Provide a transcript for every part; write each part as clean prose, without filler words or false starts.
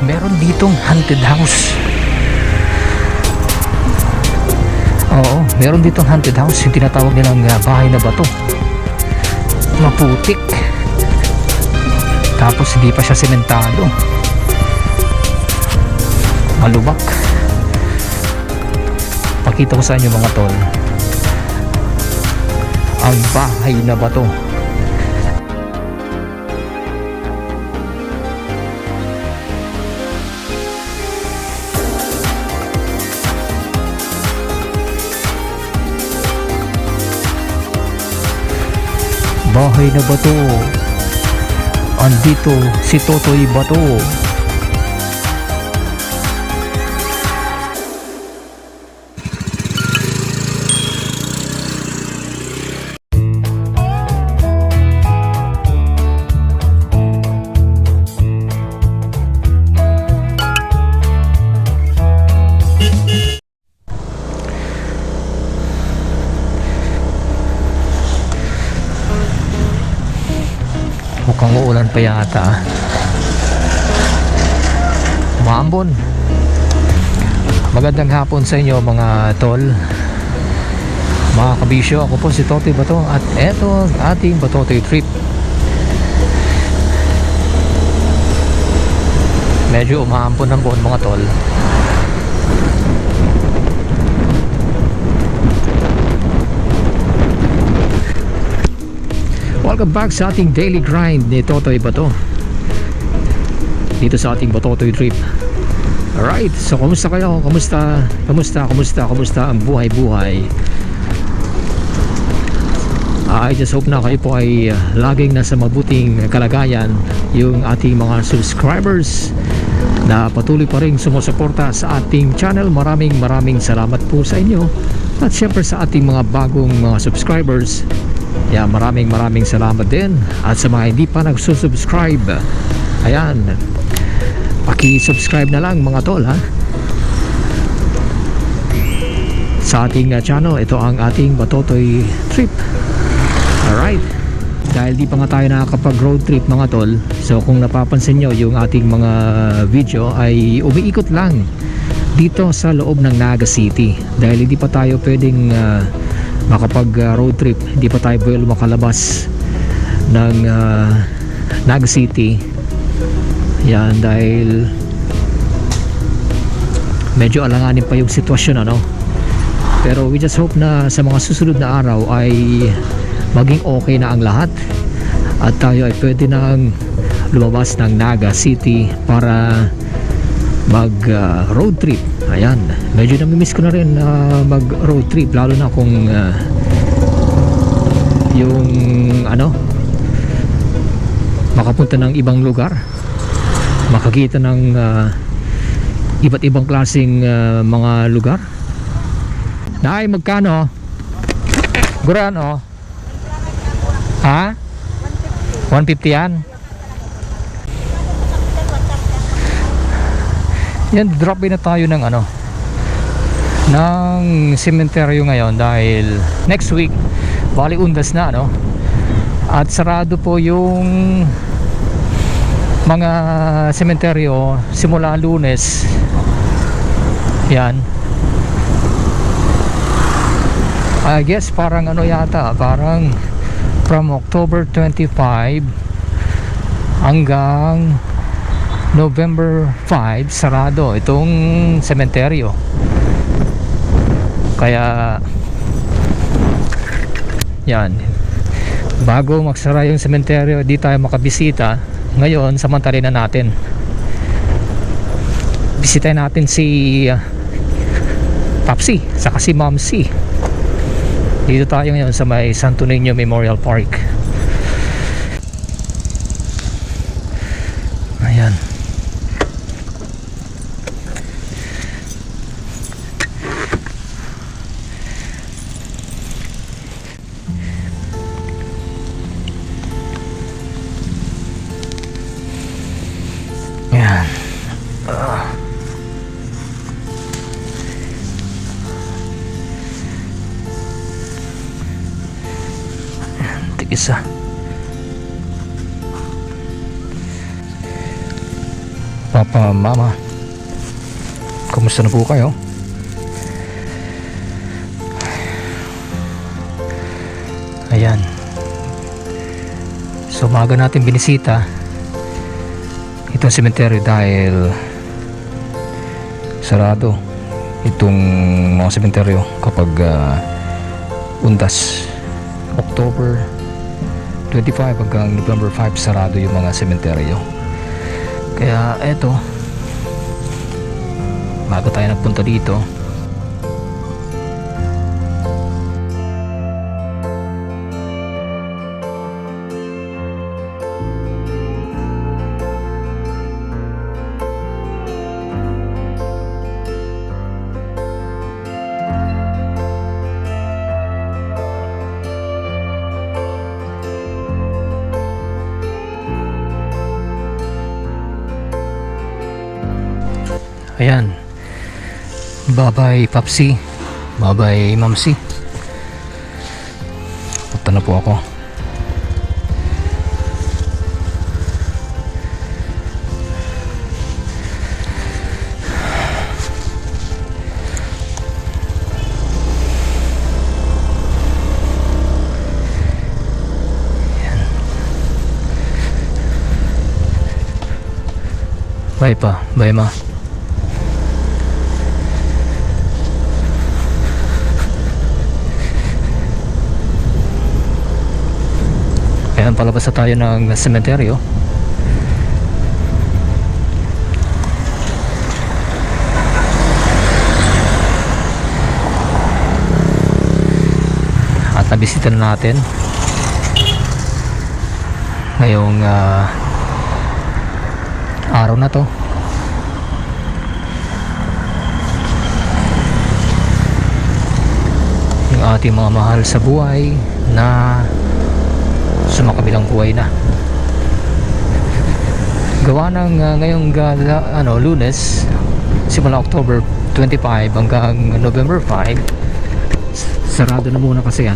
Meron ditong haunted house. Oo, meron ditong haunted house. Yung tinatawag nilang bahay na bato. Maputik. Tapos hindi pa siya sementado. Malubak. Pakita ko sa inyo mga tol ang bahay na bato. Bahay na bato. Andito si Totoy Bato. Mukhang uulan pa yata. Maambon. Magandang hapon sa inyo mga tol, mga kabisyo. Ako po si Totoy Bato at eto ating Batotoy Trip. Medyo umaambon ng buwan mga tol. Welcome back sa ating daily grind ni Totoy Bato dito sa ating Batotoy Trip. Alright, so kumusta kayo? Kumusta ang buhay-buhay? I just hope na kayo po ay laging nasa mabuting kalagayan. Yung ating mga subscribers na patuloy pa rin sumusuporta sa ating channel, maraming salamat po sa inyo. At syempre sa ating mga bagong mga subscribers, yeah, maraming salamat din. At sa mga hindi pa nagsusubscribe, ayan, paki-subscribe na lang mga tol ha, sa ating channel. Ito ang ating Batotoy Trip. Alright, dahil di pa nga tayo nakakapag road trip mga tol, so kung napapansin nyo yung ating mga video ay umiikot lang dito sa loob ng Naga City. Dahil hindi pa tayo pwedeng makapag road trip, hindi pa tayo pwede makalabas ng Naga City. Yan, dahil medyo alanganin pa yung sitwasyon ano. Pero we just hope na sa mga susunod na araw ay maging okay na ang lahat at tayo ay pwede nang lumabas ng Naga City para mag road trip. Ayan, medyo namimiss ko na rin mag road trip, lalo na kung yung ano, makapunta ng ibang lugar, makakita ng iba't ibang klaseng mga lugar. Nay, magkano? Guran oh. Ha? 150 yan? Yan, drop in na tayo ng ano, ng sementeryo ngayon dahil next week bali undas na ano, at sarado po yung mga sementeryo simula Lunes. Yan, I guess parang ano yata, parang from October 25 hanggang November 5 sarado itong sementeryo. Kaya yan, bago magsara yung sementeryo di tayo makabisita. Ngayon samantalin na natin, bisitahin natin si Papsi saka si Mamsi. Dito tayo ngayon sa may Santo Niño Memorial Park. Ayan. Ayan. Tigisa. Papa, Mama, kumusta na po kayo? Ayan. So maaga natin binisita itong sementeryo dahil sarado itong mga sementeryo kapag undas. October 25 hanggang November 5 sarado yung mga sementeryo. Kaya eto, bago tayo nagpunta dito, ayan, bye-bye Papsi, bye-bye Mamsi. Punta na po ako. Ayan. Bye pa, bye ma. Ayan, palabas na tayo ng sementeryo. At nabisita na natin ngayong araw na to. Yung ating mga mahal sa buhay na sumakabilang buhay na. Gawa ng ngayong Lunes, simula October 25 hanggang November 5, sarado na muna kasi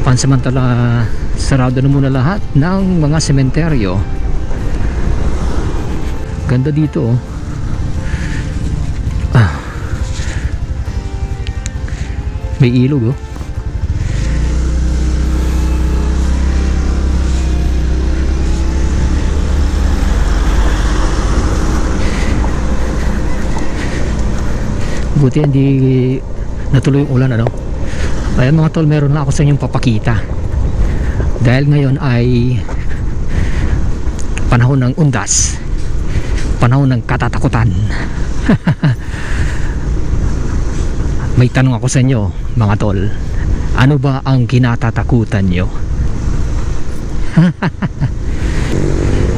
pansamantala sarado na muna lahat ng mga sementeryo. Ganda dito may ilog buti hindi natuloy yung ulan Ayan mga tol, meron na ako sa inyong papakita dahil ngayon ay panahon ng undas, panahon ng katatakutan. May tanong ako sa inyo mga tol, ano ba ang kinatatakutan nyo?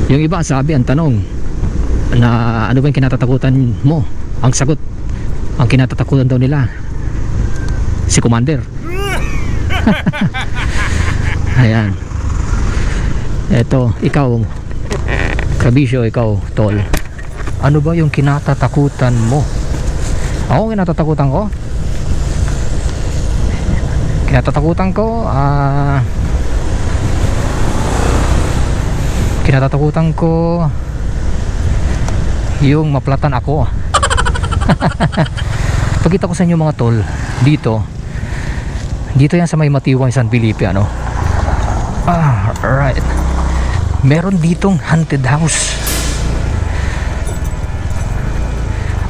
Yung iba sabi, ang tanong na ano ba yung kinatatakutan mo, ang sagot, ang kinatatakutan daw nila si Commander. Ayan, eto, ikaw Kabisyo, ikaw tol, ano ba yung kinatatakutan mo? Ako, kinatatakutan ko kinatatakutan ko yung maplatan ako. Pagkita ko sa inyo mga tol, dito yan sa may Matiwang, San Felipe, right, meron ditong haunted house.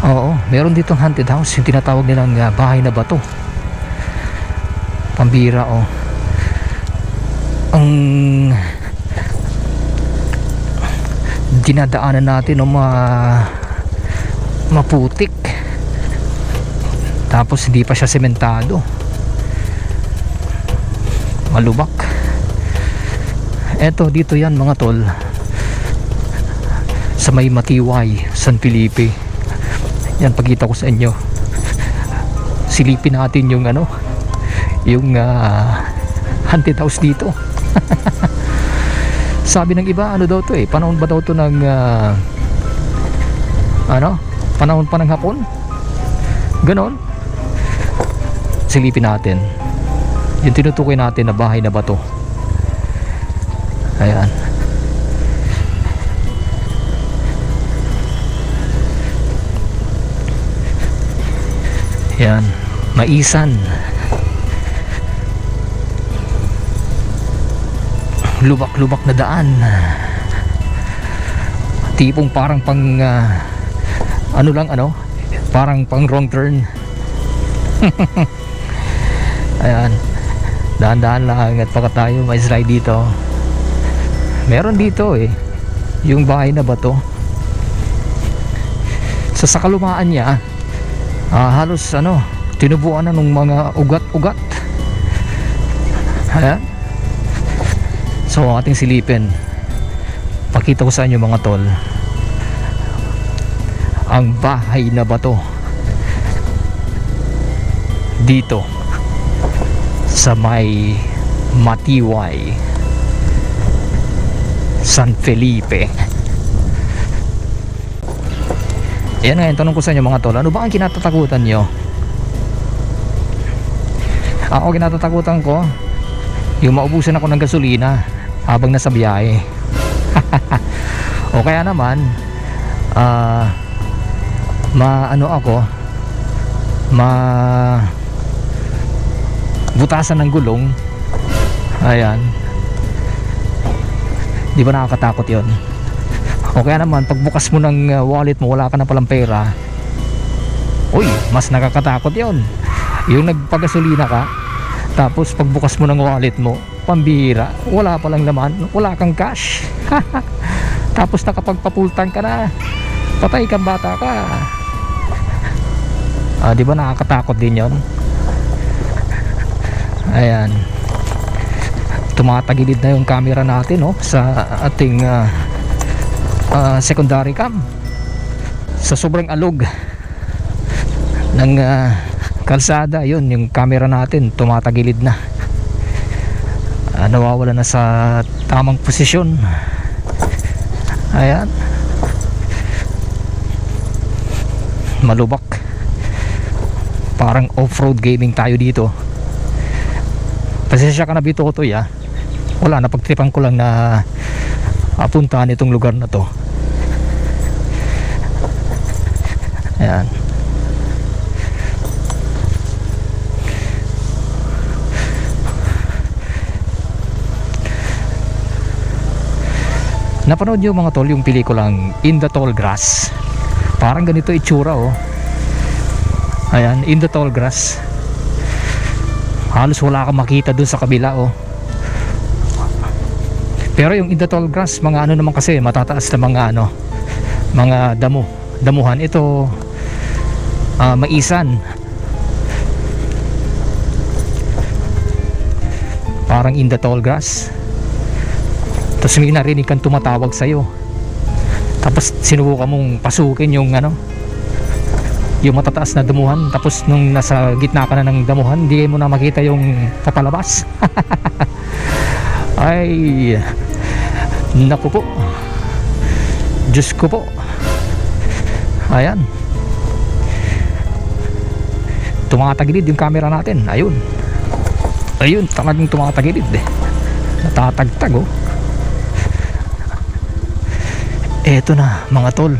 Oo, meron ditong haunted house, yung tinatawag nilang bahay na bato. Pambira ang dinadaanan natin maputik, tapos hindi pa siya sementado, malubak. Eto, dito yan mga tol, sa may Matiway, San Felipe. Yan, pagkita ko sa inyo, silipin natin yung yung haunted house dito. Sabi ng iba, daw to panahon ba daw to ng panahon pa ng Hapon, ganon. Silipin natin yung tinutukoy natin na bahay na bato. Ayan, Yan, maisan. Lubak-lubak na daan. Tipong parang pang parang pang wrong turn. Ayan, dahan-dahan lang at baka tayo may slide dito. Meron dito yung bahay na bato. Sa kalumaan niya, halos tinubuan na ng mga ugat-ugat. Ayan. So ating silipin. Pakita ko sa inyo mga tol ang bahay na bato dito sa may Matiway, San Felipe. Ayan nga yung tanong ko sa inyo mga tol, ano ba ang kinatatakutan nyo? Ako kinatatakutan ko yung maubusan ako ng gasolina habang nasa biyahe. O kaya naman butasan ng gulong. Ayan, di ba nakakatakot yon? O kaya naman pagbukas mo ng wallet mo wala ka na palang pera. Uy, mas nakakatakot yon. Yung nagpagasolina ka, tapos pagbukas mo ng wallet mo, pambihira, wala palang laman, wala kang cash. Tapos nakapagpapultang ka na, patay kang bata ka. Di ba nakakatakot din yon? Ayan, tumatagilid na yung camera natin sa ating secondary cam. Sa sobrang alog ng kalsada, yun yung camera natin tumatagilid na, nawawala na sa tamang posisyon. Ayan, malubak, parang off-road gaming tayo dito. Pasensya ka na Bitotoy, wala, napagtripan ko lang na puntahan itong lugar na to. Ayan, napanood nyo mga tol yung pelikulang In the Tall Grass? Parang ganito itsura Ayan, In the Tall Grass. Halos wala kang makita dun sa kabila Pero yung In the Tall Grass, mga naman kasi matataas na mga damuhan. Ito maisan. Parang In the Tall Grass. Tapos may narinig kang tumatawag sa'yo. Tapos sinubukan mong pasukin yung matataas na damuhan. Tapos nung nasa gitna ka na ng damuhan, hindi mo na makita yung papalabas. Ay, naku po, Diyos ko po. Ayan, tumatagilid yung camera natin. Ayun, talagang tumatagilid natatagtag Eto na mga tol,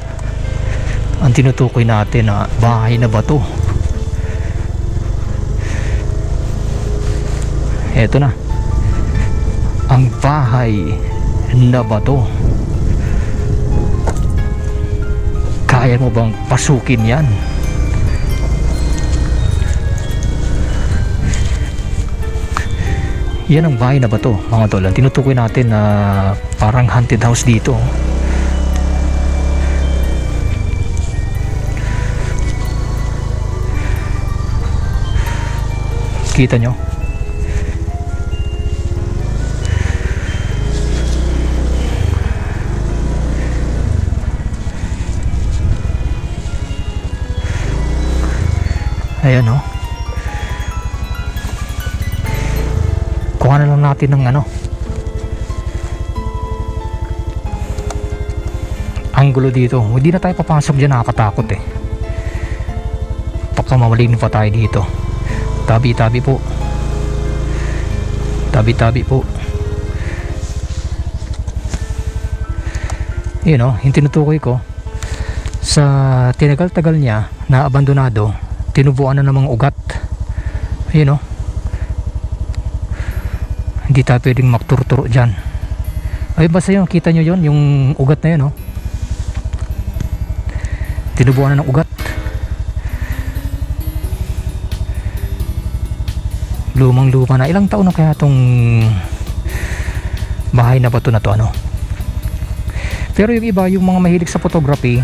ang tinutukoy natin na bahay na bato. Eto na ang bahay na bato. Kaya mo bang pasukin yan? Yan ang bahay na bato mga tol, ang tinutukoy natin na parang haunted house dito. Kita nyo? Ayan kuha na lang natin ng anggulo dito. Hindi na tayo papasok dyan, nakakatakot baka mamaligno pa tayo dito. Tabi-tabi po, tabi-tabi po. Yun yung tinutukoy ko sa tinagal-tagal niya na abandonado. tinubuan na ng mga ugat. Ayun, oh. Hindi tayo pwedeng magturo-turo dyan. Ay, basta yun, kita nyo yun, yung ugat na yun, oh. Tinubuan na ng ugat. Lumang luma na. Ilang taon na kaya tong bahay na bato na to, ano? Pero yung iba, yung mga mahilig sa photography,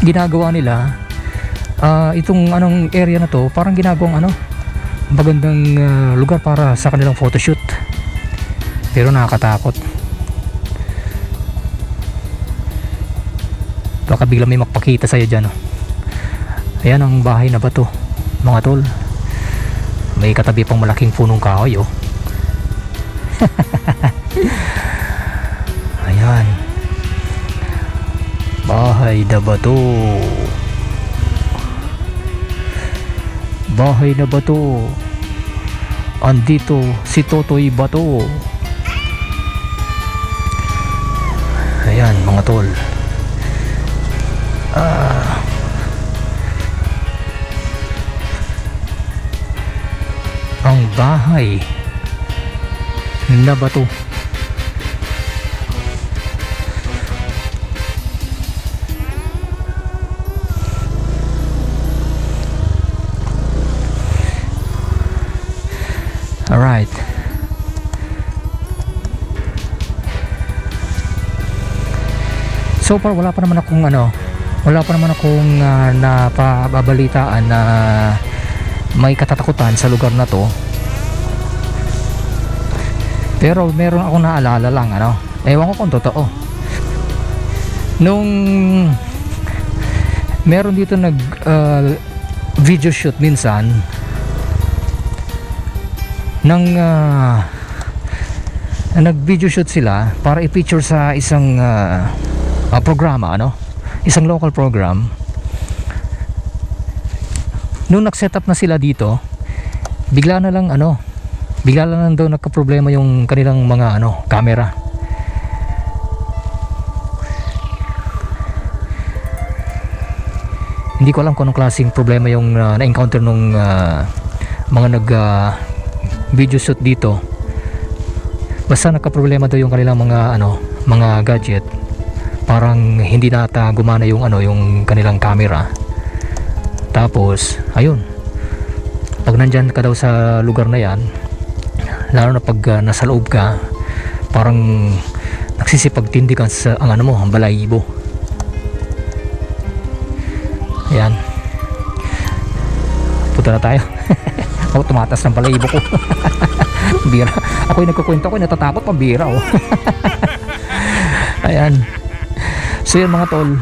ginagawa nila itong anong area na to, parang ginagawang ano, magandang lugar para sa kanilang photoshoot. Pero nakakatakot. Baka bigla may magpakita sa'yo dyan, oh. Ayan ang bahay na bato, mga tol. May katabi pang malaking punong kahoy, oh. Ayan, bahay na bato. Bahay na bato. Andito si Totoy Bato. Ayan mga tol. Ang bahay na bato. Alright. So far wala pa naman akong napababalitaan na may katatakutan sa lugar na to. Pero meron akong naalala lang, ano. Ewan ko kung totoo. Nung meron dito nag video shoot minsan nag video shoot sila para i-feature sa isang programa, ano, isang local program. Nung nag-set up na sila dito, bigla na lang daw nagka-problema yung kanilang mga camera. Hindi ko alam kung anong klaseng problema yung na-encounter nung mga nag video shoot dito. Basta nagka-problema daw yung kanilang mga gadget. Parang hindi na ata gumana yung kanilang camera. Tapos ayun, pag nandyan ka daw sa lugar na yan, lalo na pag nasa loob ka, parang nagsisipagtindi ka sa ang balahibo. Ayan, punta na tayo. Ako tumatas ng balahibo ko. Bira. Ako yung nagkukwento ko, natatakot, pambira, oh. Ayan. So yan mga tol,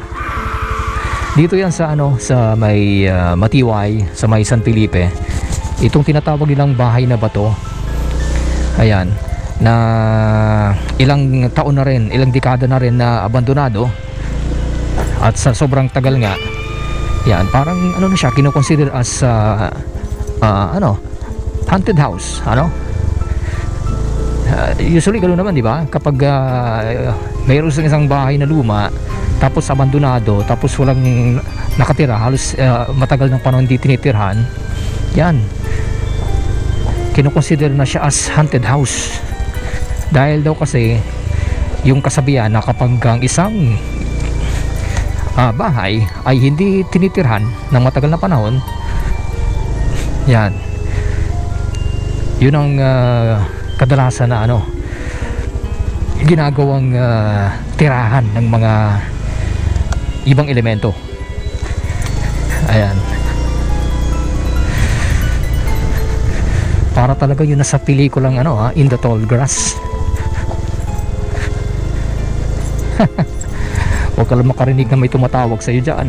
dito yan sa sa may Matiway, sa may San Felipe. Itong tinatawag nilang bahay na bato. Ayan, na ilang taon na rin, ilang dekada na rin na abandonado. At sa sobrang tagal nga, yan, parang na siya, kino-consider as haunted house, usually ganoon naman, di ba? Kapag mayroon isang bahay na luma, tapos abandonado, tapos walang nakatira, halos matagal ng panahon hindi tinitirhan, yan, kino-consider na siya as haunted house. Dahil daw kasi yung kasabihan na kapag ang isang bahay ay hindi tinitirhan ng matagal na panahon, yan, yun ang kadalasan na ginagawang tirahan ng mga ibang elemento. Ayan, para talaga yun nasa pelikulang In the Tall Grass. Huwag ka lang makarinig na may tumatawag sa iyo dyan.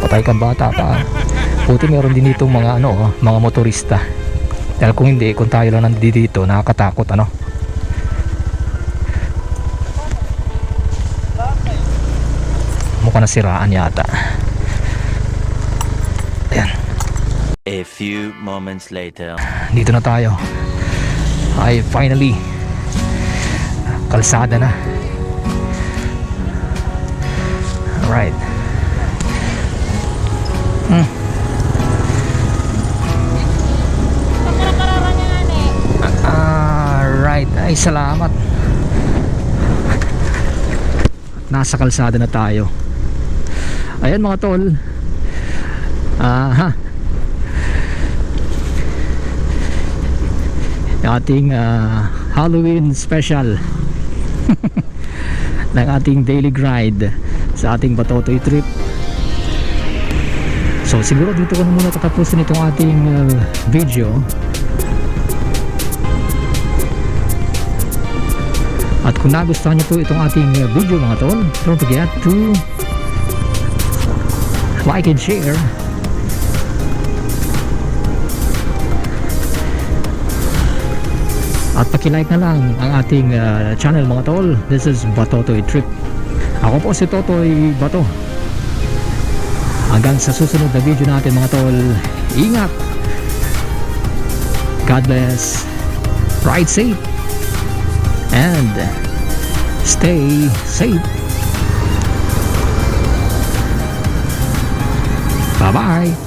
Patay kang bata pa. Buti meron din itong mga mga motorista. Dahil kung hindi, kung tayo lang nandito, nakakatakot, mukha na siraan yata. Ayan. A few moments later. Dito na tayo. Ay, finally, kalsada na. Alright. Maraming salamat. Nasa kalsada na tayo. Ayan mga tol. Yung ating Halloween special ng ating daily grind sa ating Batotoy trip. So siguro dito ko na muna tatapusin itong ating video. At kung nagustuhan niyo po itong ating video mga tol, don't forget to like and share. At paki-like na lang ang ating channel mga tol. This is Batotoy Trip. Ako po si Totoy Bato. Hanggang sa susunod na video natin mga tol, ingat, God bless, ride safe, and stay safe. Bye bye.